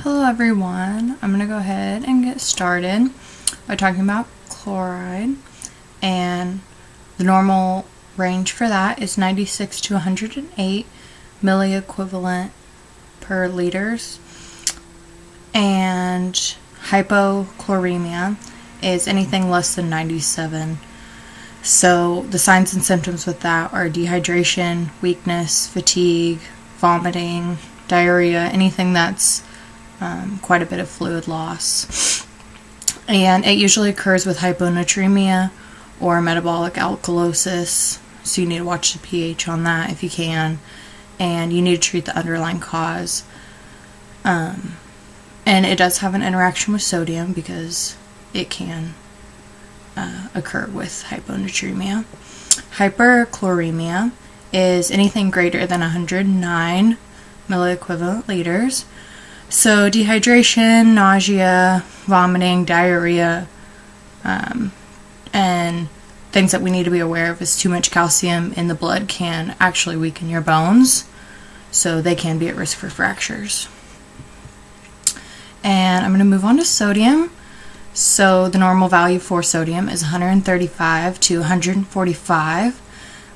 Hello everyone, I'm going to go ahead and get started by talking about chloride, and the normal range for that is 96 to 108 milliequivalent per liters, and hypochloremia is anything less than 97. So the signs and symptoms with that are dehydration, weakness, fatigue, vomiting, diarrhea, anything that's quite a bit of fluid loss. And it usually occurs with hyponatremia or metabolic alkalosis, so you need to watch the pH on that if you can, and you need to treat the underlying cause. And it does have an interaction with sodium because it can occur with hyponatremia. Hyperchloremia is anything greater than 109 milliequivalent liters. So dehydration, nausea, vomiting, diarrhea, and things that we need to be aware of is too much calcium in the blood can actually weaken your bones, so they can be at risk for fractures. And I'm going to move on to sodium. So the normal value for sodium is 135 to 145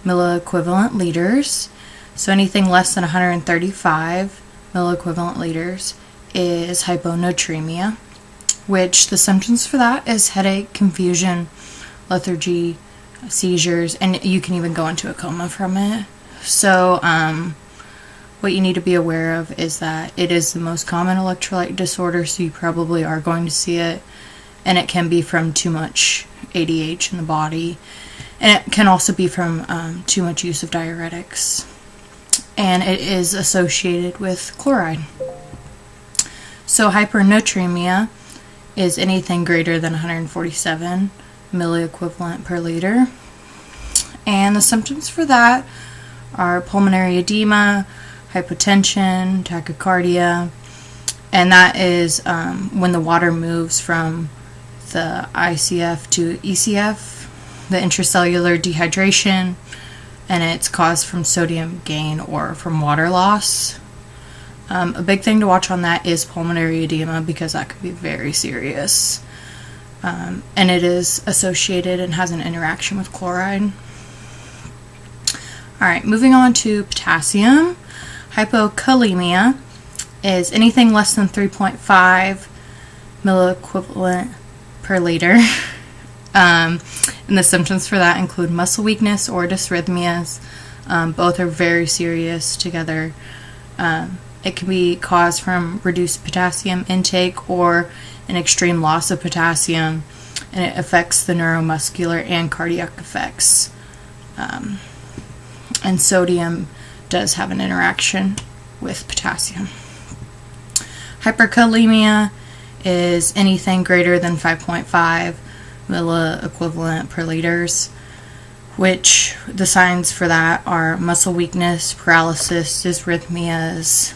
milliequivalent liters. So anything less than 135 milliequivalent liters is hyponatremia, which the symptoms for that is headache, confusion, lethargy, seizures, and you can even go into a coma from it. So what you need to be aware of is that it is the most common electrolyte disorder, so you probably are going to see it, and it can be from too much ADH in the body, and it can also be from too much use of diuretics, and it is associated with chloride. So hypernatremia is anything greater than 147 milliequivalent per liter, and the symptoms for that are pulmonary edema, hypotension, tachycardia, and that is when the water moves from the ICF to ECF, the intracellular dehydration, and it's caused from sodium gain or from water loss. A big thing to watch on that is pulmonary edema, because that could be very serious. And it is associated and has an interaction with chloride. Alright, moving on to potassium. Hypokalemia is anything less than 3.5 milliequivalent per liter. And the symptoms for that include muscle weakness or dysrhythmias. Both are very serious together. It can be caused from reduced potassium intake or an extreme loss of potassium, and it affects the neuromuscular and cardiac effects. And sodium does have an interaction with potassium. Hyperkalemia is anything greater than 5.5 milliequivalent per liters, which the signs for that are muscle weakness, paralysis, dysrhythmias,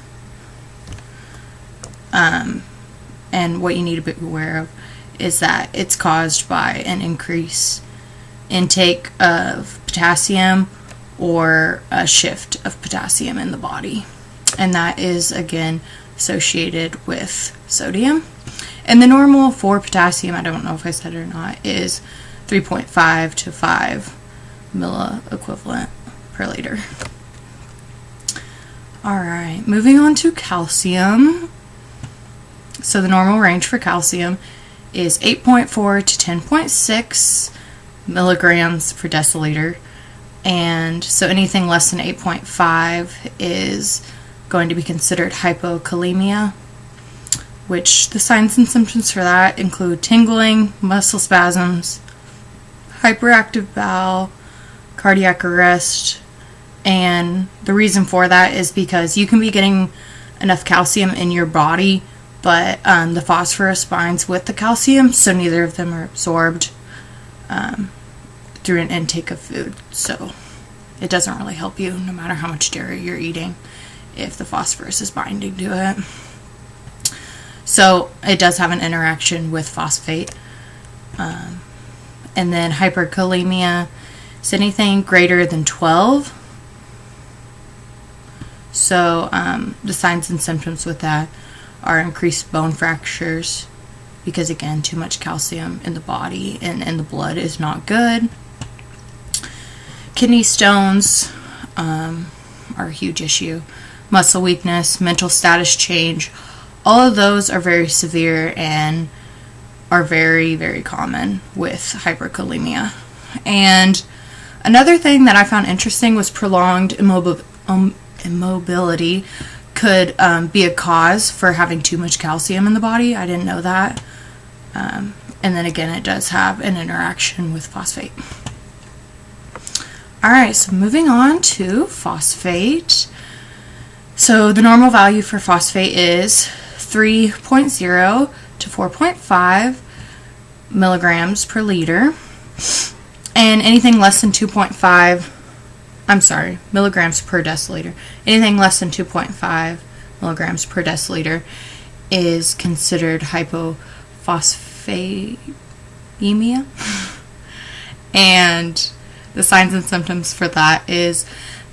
and what you need to be aware of is that it's caused by an increased intake of potassium or a shift of potassium in the body, and that is again associated with sodium. And the normal for potassium, I don't know if I said it or not, is 3.5 to 5 milliequivalent per liter. Alright, moving on to calcium. So the normal range for calcium is 8.4 to 10.6 milligrams per deciliter. And so anything less than 8.5 is going to be considered hypokalemia, which the signs and symptoms for that include tingling, muscle spasms, hyperactive bowel, cardiac arrest, and the reason for that is because you can be getting enough calcium in your body, but the phosphorus binds with the calcium, so neither of them are absorbed through an intake of food. So it doesn't really help you no matter how much dairy you're eating if the phosphorus is binding to it. So it does have an interaction with phosphate. And then hyperkalemia is anything greater than 12. So the signs and symptoms with that are increased bone fractures, because again, too much calcium in the body and in the blood is not good. Kidney stones are a huge issue. Muscle weakness, mental status change, all of those are very severe and are very, very common with hyperkalemia. And another thing that I found interesting was prolonged immobility could be a cause for having too much calcium in the body. I didn't know that. And then again, it does have an interaction with phosphate. Alright, so moving on to phosphate. So the normal value for phosphate is 3.0 to 4.5 milligrams per liter. And anything less than milligrams per deciliter. Anything less than 2.5 milligrams per deciliter is considered hypophosphatemia. And the signs and symptoms for that is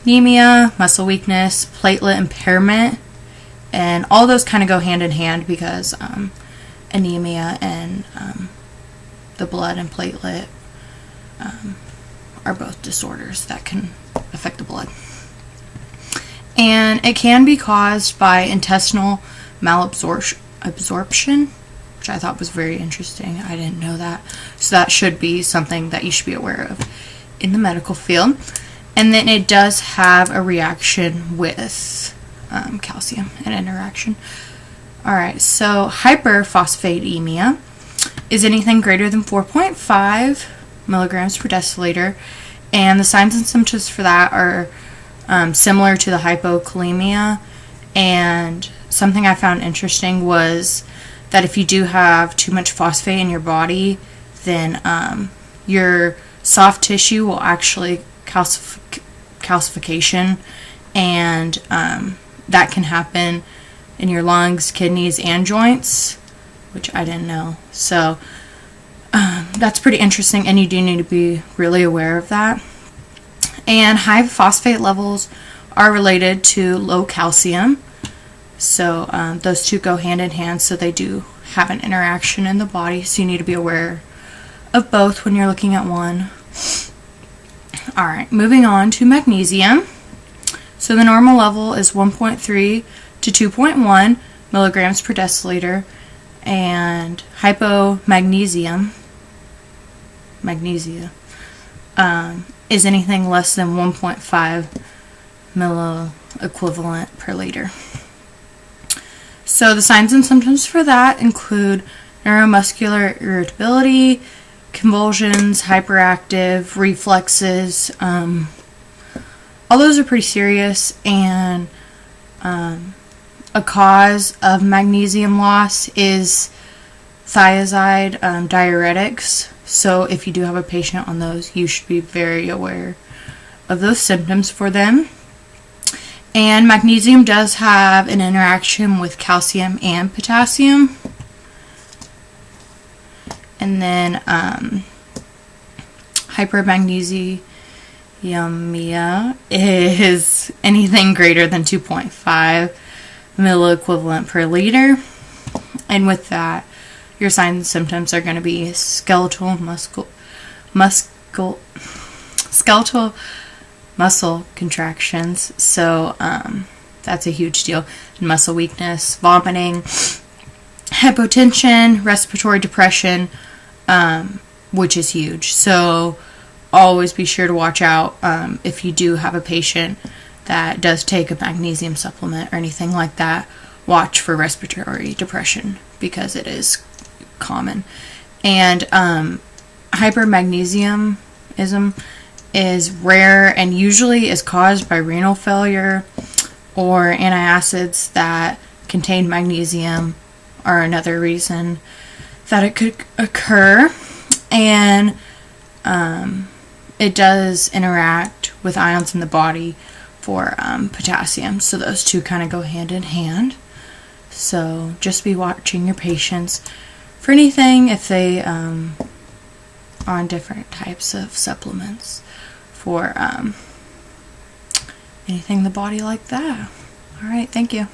anemia, muscle weakness, platelet impairment, and all those kind of go hand in hand because anemia and the blood and platelet are both disorders that can affect the blood. And it can be caused by intestinal malabsorption, which I thought was very interesting. I didn't know that. So that should be something that you should be aware of in the medical field. And then it does have a reaction with calcium, an interaction. Alright, so hyperphosphatemia is anything greater than 4.5 milligrams per deciliter, and the signs and symptoms for that are similar to the hypokalemia. And something I found interesting was that if you do have too much phosphate in your body, then your soft tissue will actually calcification, and that can happen in your lungs, kidneys, and joints, which I didn't know. So that's pretty interesting, and you do need to be really aware of that. And high phosphate levels are related to low calcium, so those two go hand in hand, so they do have an interaction in the body, so you need to be aware of both when you're looking at one. Alright, moving on to magnesium. So the normal level is 1.3 to 2.1 milligrams per deciliter, and hypomagnesia is anything less than 1.5 milliequivalent per liter. So the signs and symptoms for that include neuromuscular irritability, convulsions, hyperactive, reflexes. All those are pretty serious, and a cause of magnesium loss is thiazide diuretics. So if you do have a patient on those, you should be very aware of those symptoms for them. And magnesium does have an interaction with calcium and potassium. And then hypermagnesemia is anything greater than 2.5 milliequivalent per liter. And with that, your signs and symptoms are going to be skeletal muscle contractions. So that's a huge deal. Muscle weakness, vomiting, hypotension, respiratory depression, which is huge. So always be sure to watch out if you do have a patient that does take a magnesium supplement or anything like that. Watch for respiratory depression because it is common. And hypermagnesianism is rare and usually is caused by renal failure or antacids that contain magnesium are another reason that it could occur. And it does interact with ions in the body for potassium, so those two kind of go hand in hand. So just be watching your patients for anything if they on different types of supplements for anything in the body like that. All right, thank you.